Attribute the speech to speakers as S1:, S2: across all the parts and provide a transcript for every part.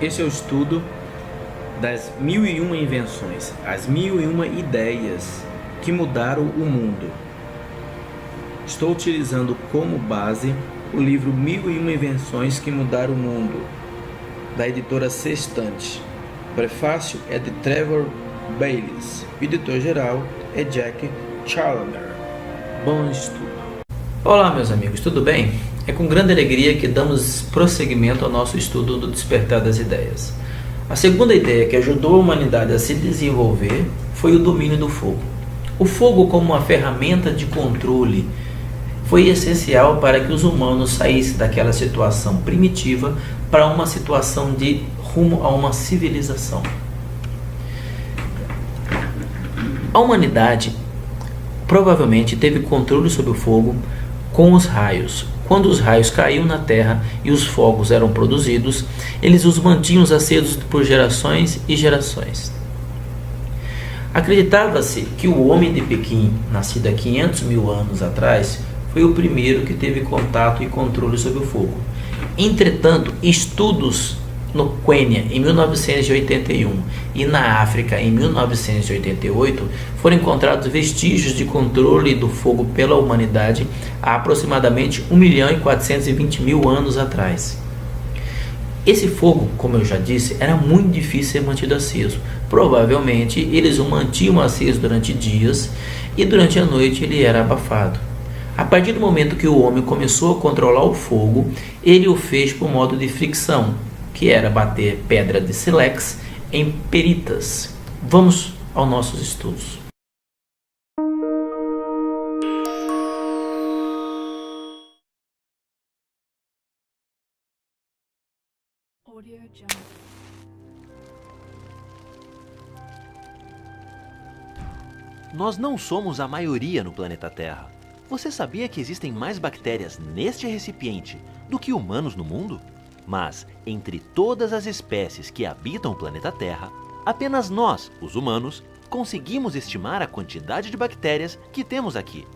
S1: Esse é o estudo das 1001 invenções, as 1001 ideias que mudaram o mundo. Estou utilizando como base o livro 1001 Invenções que Mudaram o Mundo, da editora Sextante. O prefácio é de Trevor Bayliss. O editor-geral é Jack Challoner. Bom estudo. Olá, meus amigos, tudo bem? É com grande alegria que damos prosseguimento ao nosso estudo do Despertar das Ideias. A segunda ideia que ajudou a humanidade a se desenvolver foi o domínio do fogo. O fogo, como uma ferramenta de controle, foi essencial para que os humanos saíssem daquela situação primitiva para uma situação de rumo a uma civilização. A humanidade provavelmente teve controle sobre o fogo com os raios. Quando os raios caíam na terra e os fogos eram produzidos, eles os mantinham acesos por gerações e gerações. Acreditava-se que o homem de Pequim, nascido há 500 mil anos atrás, foi o primeiro que teve contato e controle sobre o fogo. Entretanto, estudos no Quênia em 1981 e na África em 1988 foram encontrados vestígios de controle do fogo pela humanidade há aproximadamente 1.420.000 anos atrás. Esse fogo, como eu já disse, era muito difícil ser mantido aceso. Provavelmente eles o mantinham aceso durante dias e durante a noite ele era abafado. A partir do momento que o homem começou a controlar o fogo, ele o fez por modo de fricção, que era bater pedra de sílex em peritas. Vamos aos nossos estudos.
S2: Nós não somos a maioria no planeta Terra. Você sabia que existem mais bactérias neste recipiente do que humanos no mundo? Mas, entre todas as espécies que habitam o planeta Terra, apenas nós, os humanos, conseguimos estimar a quantidade de bactérias que temos aqui.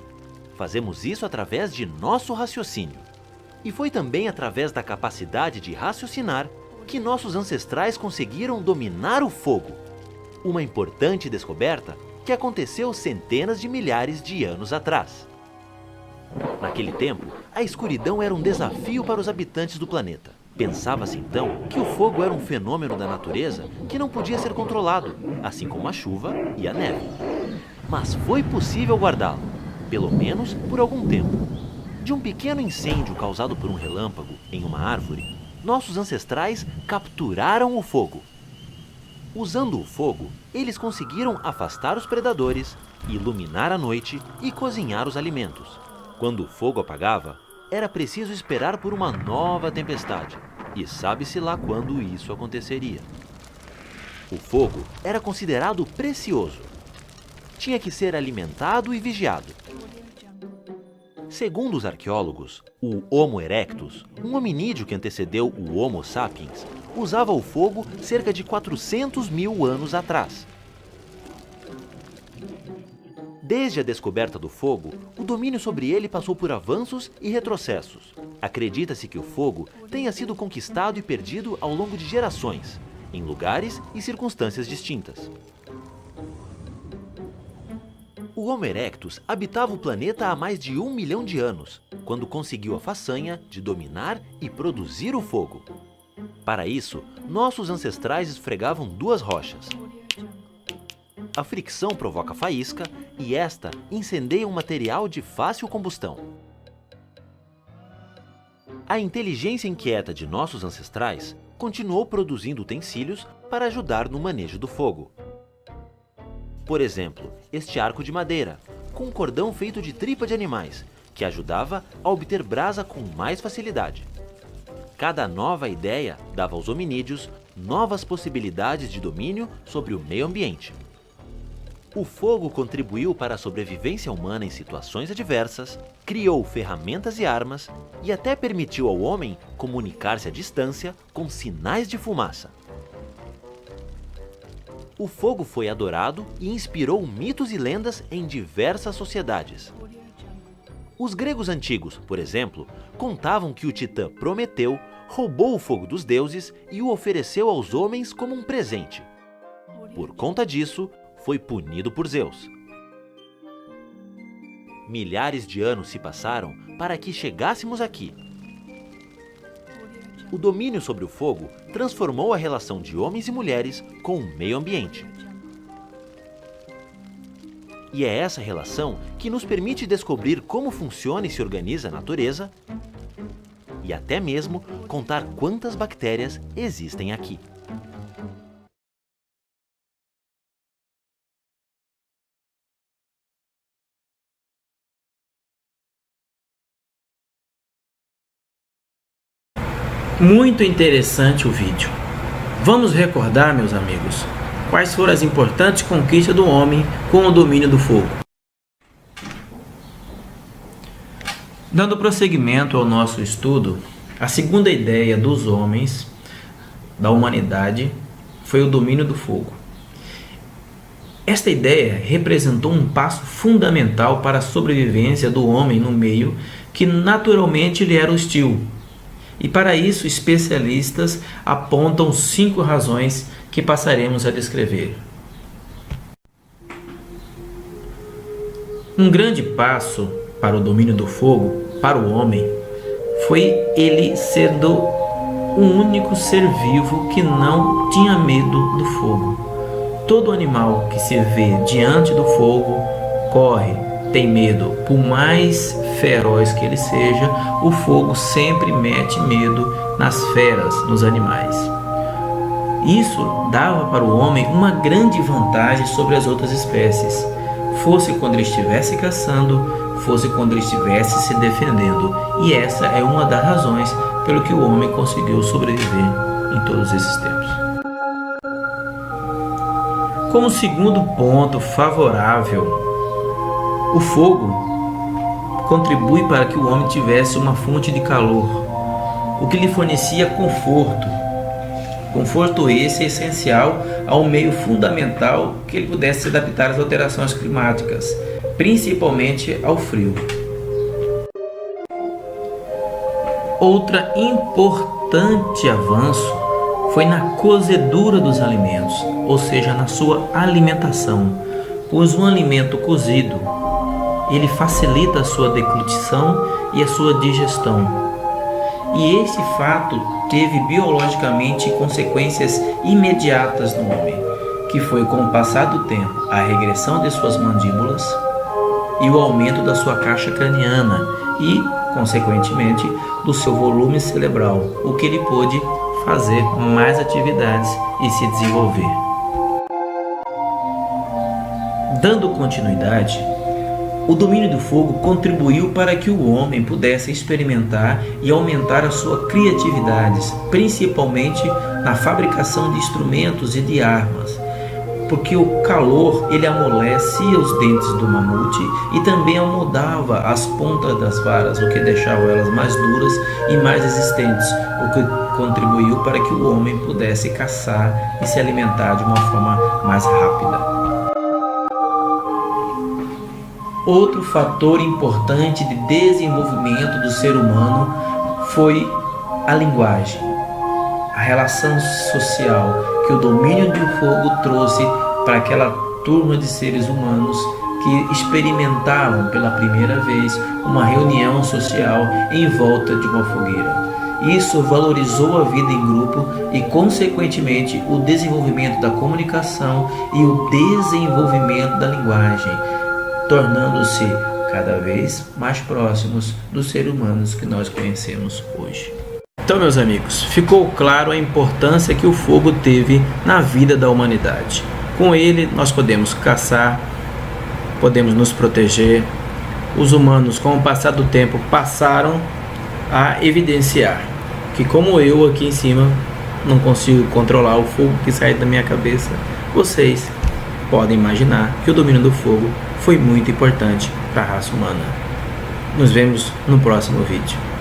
S2: Fazemos isso através de nosso raciocínio. E foi também através da capacidade de raciocinar que nossos ancestrais conseguiram dominar o fogo. Uma importante descoberta que aconteceu centenas de milhares de anos atrás. Naquele tempo, a escuridão era um desafio para os habitantes do planeta. Pensava-se então que o fogo era um fenômeno da natureza que não podia ser controlado, assim como a chuva e a neve. Mas foi possível guardá-lo, pelo menos por algum tempo. De um pequeno incêndio causado por um relâmpago em uma árvore, nossos ancestrais capturaram o fogo. Usando o fogo, eles conseguiram afastar os predadores, iluminar a noite e cozinhar os alimentos. Quando o fogo apagava, era preciso esperar por uma nova tempestade, e sabe-se lá quando isso aconteceria. O fogo era considerado precioso. Tinha que ser alimentado e vigiado. Segundo os arqueólogos, o Homo erectus, um hominídeo que antecedeu o Homo sapiens, usava o fogo cerca de 400 mil anos atrás. Desde a descoberta do fogo, o domínio sobre ele passou por avanços e retrocessos. Acredita-se que o fogo tenha sido conquistado e perdido ao longo de gerações, em lugares e circunstâncias distintas. O Homo erectus habitava o planeta há mais de 1 milhão de anos, quando conseguiu a façanha de dominar e produzir o fogo. Para isso, nossos ancestrais esfregavam duas rochas. A fricção provoca faísca e esta incendeia um material de fácil combustão. A inteligência inquieta de nossos ancestrais continuou produzindo utensílios para ajudar no manejo do fogo. Por exemplo, este arco de madeira, com um cordão feito de tripa de animais, que ajudava a obter brasa com mais facilidade. Cada nova ideia dava aos hominídeos novas possibilidades de domínio sobre o meio ambiente. O fogo contribuiu para a sobrevivência humana em situações adversas, criou ferramentas e armas e até permitiu ao homem comunicar-se à distância com sinais de fumaça. O fogo foi adorado e inspirou mitos e lendas em diversas sociedades. Os gregos antigos, por exemplo, contavam que o titã Prometeu roubou o fogo dos deuses e o ofereceu aos homens como um presente. Por conta disso, foi punido por Zeus. Milhares de anos se passaram para que chegássemos aqui. O domínio sobre o fogo transformou a relação de homens e mulheres com o meio ambiente. E é essa relação que nos permite descobrir como funciona e se organiza a natureza e até mesmo contar quantas bactérias existem aqui.
S1: Muito interessante o vídeo. Vamos recordar, meus amigos, quais foram as importantes conquistas do homem com o domínio do fogo. Dando prosseguimento ao nosso estudo, a segunda ideia dos homens, da humanidade, foi o domínio do fogo. Esta ideia representou um passo fundamental para a sobrevivência do homem no meio que naturalmente lhe era hostil. E para isso, especialistas apontam 5 razões que passaremos a descrever. Um grande passo para o domínio do fogo, para o homem, foi ele sendo o único ser vivo que não tinha medo do fogo. Todo animal que se vê diante do fogo corre, tem medo. Por mais feroz que ele seja, o fogo sempre mete medo nas feras, nos animais. Isso dava para o homem uma grande vantagem sobre as outras espécies, fosse quando ele estivesse caçando, fosse quando ele estivesse se defendendo. E essa é uma das razões pelo que o homem conseguiu sobreviver em todos esses tempos. Como segundo ponto favorável, o fogo contribui para que o homem tivesse uma fonte de calor, o que lhe fornecia conforto. Conforto esse essencial ao meio fundamental que ele pudesse se adaptar às alterações climáticas, principalmente ao frio. Outra importante avanço foi na cozedura dos alimentos, ou seja, na sua alimentação, pois um alimento cozido ele facilita a sua deglutição e a sua digestão. E esse fato teve biologicamente consequências imediatas no homem, que foi com o passar do tempo a regressão de suas mandíbulas e o aumento da sua caixa craniana e, consequentemente, do seu volume cerebral, o que ele pôde fazer mais atividades e se desenvolver. Dando continuidade, o domínio do fogo contribuiu para que o homem pudesse experimentar e aumentar a sua criatividade, principalmente na fabricação de instrumentos e de armas, porque o calor ele amolecia os dentes do mamute e também amoldava as pontas das varas, o que deixava elas mais duras e mais resistentes, o que contribuiu para que o homem pudesse caçar e se alimentar de uma forma mais rápida. Outro fator importante de desenvolvimento do ser humano foi a linguagem, a relação social que o domínio do fogo trouxe para aquela turma de seres humanos que experimentavam pela primeira vez uma reunião social em volta de uma fogueira. Isso valorizou a vida em grupo e, consequentemente, o desenvolvimento da comunicação e o desenvolvimento da linguagem, tornando-se cada vez mais próximos dos seres humanos que nós conhecemos hoje. Então, meus amigos, ficou claro a importância que o fogo teve na vida da humanidade. Com ele, nós podemos caçar, podemos nos proteger. Os humanos, com o passar do tempo, passaram a evidenciar que, como eu aqui em cima não consigo controlar o fogo que sai da minha cabeça, vocês podem imaginar que o domínio do fogo foi muito importante para a raça humana. Nos vemos no próximo vídeo.